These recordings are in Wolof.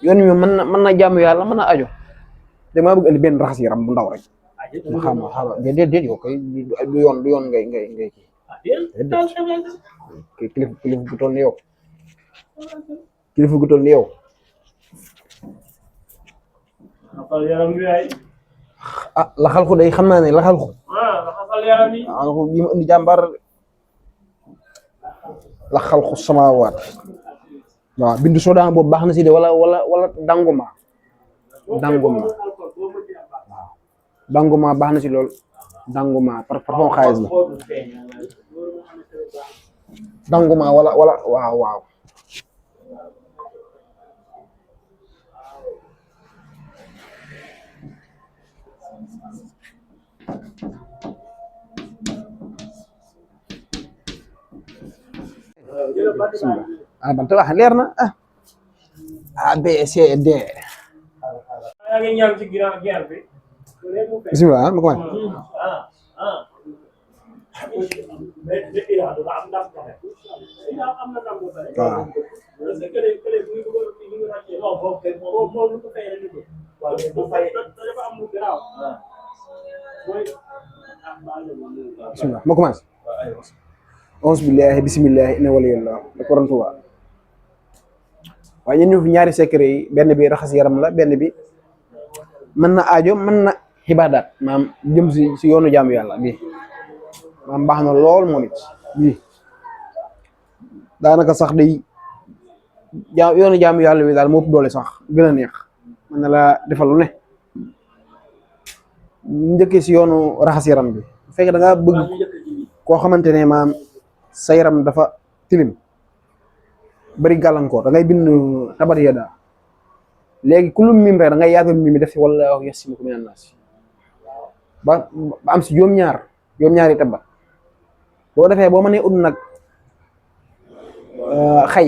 yoon wi mën na jaamu yàlla mën na ajo damaa bëgg andi benn raxas yaram bu ndaw rek mu xam déedéet yow koy du yoon ngay kii kilifa gu toll ni yow kilifa gu toll ni yow laxal ko day xam naa ne laxal ko bi mu indi jàmbaar laxal ko samawaat waaw bindu soodaan boobu baax na si de wala danguma waaw danguma baax na si lool danguma parfum xaalis la danguma wala waaw ban tabax leer na A B C D bismillah ma commencé bismillah ma commencé onze billahi bismillahi inna waliyallah ak warantuwa waaye ñu fi ñaari secret yi benn bi raxas yaram la benn bi mën na aajo mën na xibaadaat maam jëm si yoonu jaamu yàlla bi maam baax na lool moom it bii daanaka sax day yoonu jaamu yàlla bi daal moo ëpp doole sax gën a neex mën na la defal lu ne njëkkee si yoonu raxas yaram bi bu fekkee da ngaa bëgg koo xamante ne maam sa yaram dafa tilim bari gàllankoor da ngay bind tabat yada léegi ku lu mim rek da ngay yaatal mimi def si wala yasimuka minan naas ba am si juróom-ñaari tabat boo defee boo mënee ut nag xay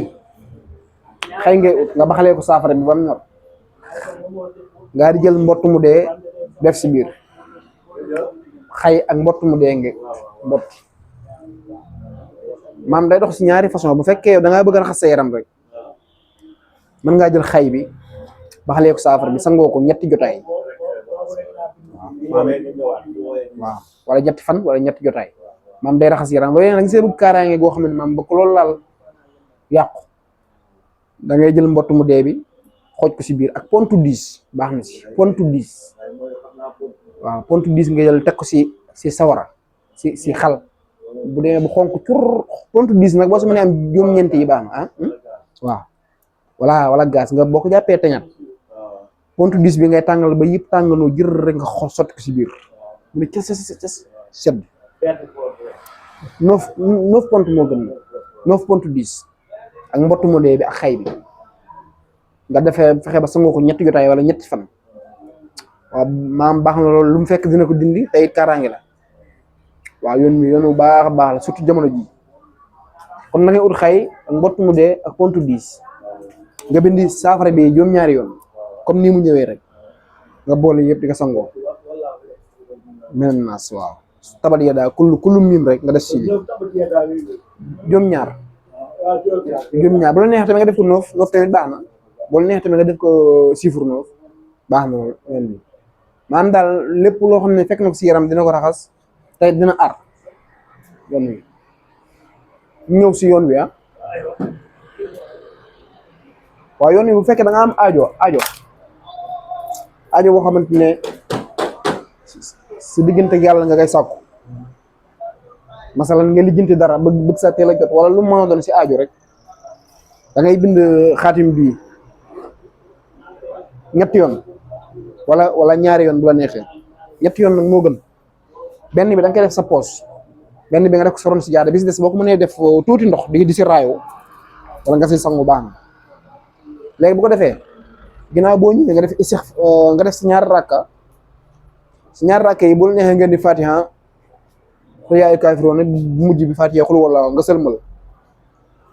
ngay ut nga baxalee ko saafara bi ba mu ñor nga di jël mbott mu dee def si biir xay ak mbott mu dee nga mbott maam day dox si ñaari façon bu fekkee yow da ngaa bëgg a raxas sa yaram rek mën ngaa jël xay bi baxalee ko saafara bi sangoo ko ñetti jotaay waaw wala ñetti fan wala ñetti jotaay maam day raxas yaram waaye nag see bëgg kaaraange goo xam ne maam bëgg loolu laal yàqu da ngay jël mbott mu dee bi xooj ko si biir ak pontu 10 baax na si pontu 10 waaw pontu 10 nga jël teg ko si sawara si xal bu demee bu xonk cur pontu 10 nag boo su mënee am juróom-ñeent yi baax na waaw wala gaz nga boo ko jàppee teñat pontu 10 bi ngay tàngal ba yëpp tàngaloo jër rek nga xool sotti ko si biir mu ne ces sedd 9 pontu moo gën 9 pontu 10 ak mbottu mu dee bi ak xay bi nga defee fexe ba sangoo ko ñetti jotaay wala ñetti fan waaw maam baax na loolu lu mu fekk dina ko dindi tey kaaraange la waaw yoon bu baax a baax la surtout jamono ji kon na ngay ut xay ak mbott mu dee ak pontu 10 nga bindi saafara bi juróom-ñaari yoon comme nii mu ñëwee rek nga boole yëpp di nga sangoo menen naas waaw tabat ya daa kullu miim rek nga def si juróom-ñaar bu la neex tamit nga def ko noof tamit baax na bu la neex tamit nga def ko chiffre noof baax na loolu maanaam daal lépp loo xam ne fekk na ko si yaram dina ko raxas tey dina ar yoon wi ñëw si yoon wi waaw yoon wi bu fekkee da nga am aajo boo xamante ne si diggante ak yàlla nga koy sàkku masalan nga lijjanti dara bëgg sa teel a jot wala lu mu mën a doon si aajo rek da ngay bind xaatim bii ñetti yoon wala ñaari yoon bu la neexee ñetti yoon nag moo gën benn bi da nga koy def sa poos benn bi nga def ko soroon si jaada bi si des boo ko mënee def tuuti ndox di si raayoo wala nga si sangu baax na léegi bu ko defee ginnaaw boo ñëwee nga def nga def si ñaari rakka yi bu la neexee ngeen di fatiha xul yaa ayyuhal kaafiruun bu mujj bi fatiha xul wala nga sëlmal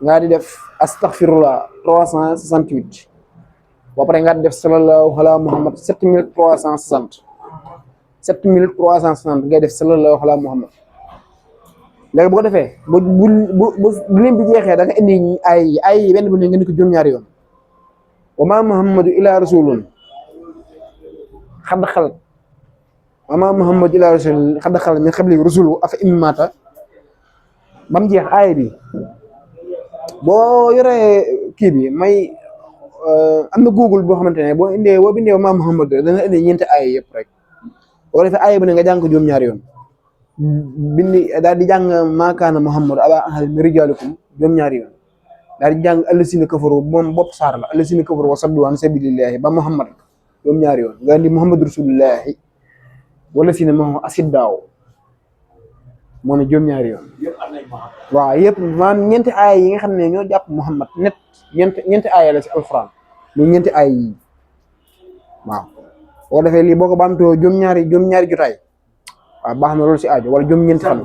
nga di def astaghfirullah 368 ba pare nga di def sallallahu ala muhammad 7360 ngay def sallallahu ala muhammad léegi bu ko defee bu lim bi jeexee da nga indi ay benn bu ne nga ni ko juróom-ñaari yoon wa ma muhammadu ila rasulun xadd xalat wa ma muhammadu ila rasulun xadd xalat min qabli rusulu afa immaata ba mu jeex aaya bi boo yoree kii bi may am na google boo xamante ne boo bindee wa ma muhammadu dana indi ñeenti aaya yëpp rek boo defee aaya bi ne nga jàng ko juróom-ñaari yoon bindi daal di jàng maakaana muhammadu aba ahad min rijaalikum juróom-ñaari yoon daal di jàng allasina kafaru moom bopp saar la allasina kafaru wa saddu an sabilillahi ba muhammad juróom-ñaari yoon nga indi muhammadu rasulullahi wala si ne moom asiddaaw moo ne juróom-ñaari yoon waaw yëpp maanaam ñeenti aaya yi nga xam ne ñoo jàpp muhammad net ñeenti aaya la si alquran muy ñeenti aaya yi waaw boo defee lii boo ko baamtoo juróom-ñaari jotaay waaw baax na loolu si aajo wala juróom-ñeenti fan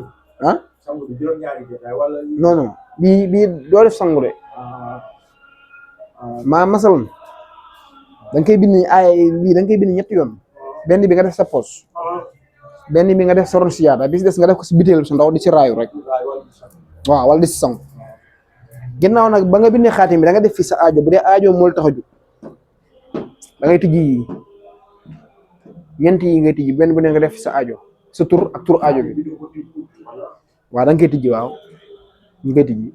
ah non non bii doo def sangu de maa masalan da nga koy bind aaya bii da nga koy bind ñetti yoon benn bi nga def sa poos benn bi nga def sa ron si yaada bis des nga def ko si bitéel su ndaw di si raayu rek waaw wala di si sangu ginnaaw nag ba nga bindee xaatim bi da nga def fi sa aajo bu dee aajo moo la tax a jóg da ngay tijji yi ñeent yi ngay tijji benn bu ne nga def fi sa aajo sa tur ak tur aajo bi waaw da nga koy tijji waaw ñu koy tijji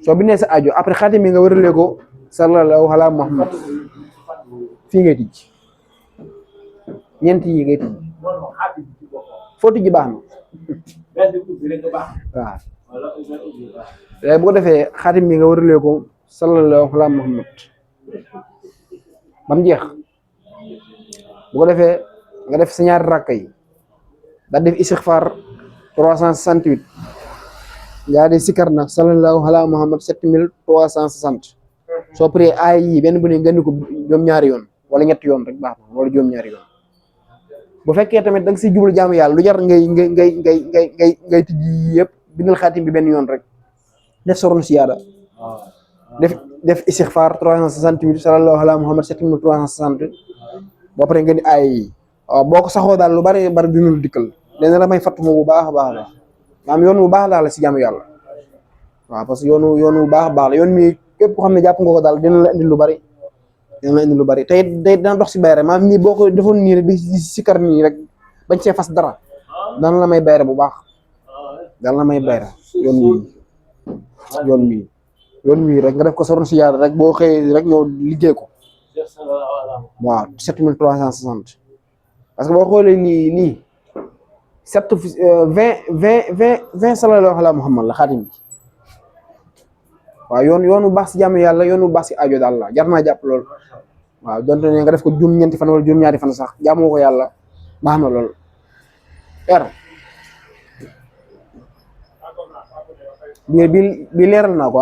soo bindee sa aajo après xaatim bi nga wëralee ko sallallahu ala muhammad fii ngay tijji ñeent yi ngay tijji foo tijji baax na waaw léegi bu ko defee xaatim bi nga wëralee ko sallallahu ala muhammad ba mu jeex bu ko defee nga def sa ñaari rakka yi daal def istixfar 368 yaa di sikar nag sallallahu ala muhammad 7360 soo paree aay yi benn bu ne nga ni ko juróom-ñaari yoon wala ñetti yoon rek baax na wala juróom-ñaari yoon bu fekkee tamit da nga siy jublu jaamu yàlla lu jar ngay tijji yëpp bindal xaatim bi benn yoon rek def soron si yaada def istixfar 368 sallallahu ala muhammad 7360 boo paree nga ni aay yi waaw boo ko saxoo daal lu bari dina lu dikkal léegi la may fattu bu baax a baax la maanaam yoon bu baax daal la si jaamu yàlla waaw parce que yoonu bu baax a baax la yoon mi képp koo xam ne jàpp nga ko daal dina la indi lu bari tey dana dox si bayre maanaam nii boo ko defoon nii rek di sikar nii rek bañ see fas dara dana la may bayre bu baax dana la may bayre yoon wi rek nga def ko soron si yàlla rek boo xëyee rek ñëw liggéey ko waaw 7360 parce que boo xoolee lii 20 sallallahu ala muhammad la xaatim bi waaw yoon bu baax si jàmm yàlla yoon bu baax si aajo daal la jar naa jàpp lool waaw donte ne nga def ko juróom-ñeenti fan wala juróom-ñaari fan sax jaamoo ko yàlla baax na lool bi leeral naa ko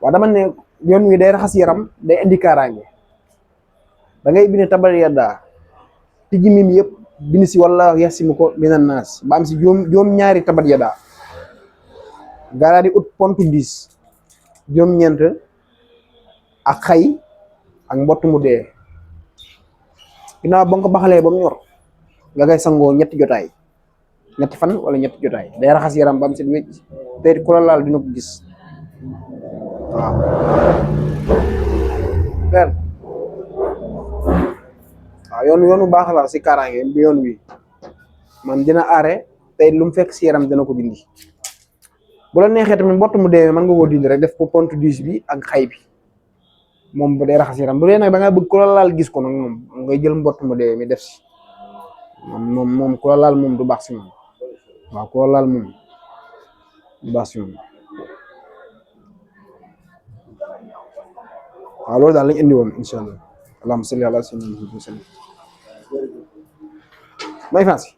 waaw dama ne yoon wi day raxas yaram day indi kaaraange da ngay bind tabal yaddaa tijji mim yëpp bind si wala yasimu ko minan naas ba am si juróom-ñaari tabat yaddaa nga daal di ut pontu 10 juróom-ñeent ak xay ak mbott mu dee ginnaaw ba nga ko baxalee ba mu ñor nga ngay sangoo ñetti fan wala ñetti jotaay day raxas yaram ba am si wécc te ku la laal dina ko gis waaw yoon bu baax la si kaaraange bi yoon wi man dina aare tey lu mu fekk si yaram dina ko dindi bu la neexee tamit mbott mu dee mën nga koo dindi rek def ko pont 10 bi ak xay bi moom bu dee raxas yaram bu dee nag da nga bëgg ku la laal gis ko nag moom ngay jël mbott mu dee mi def si moom ku la laal moom du baax si moom waaw ku la laal moom du baax si moom waaw loolu daal lañ indi woon incha allah allahumma salli ala sayyidina Muhammad may fansi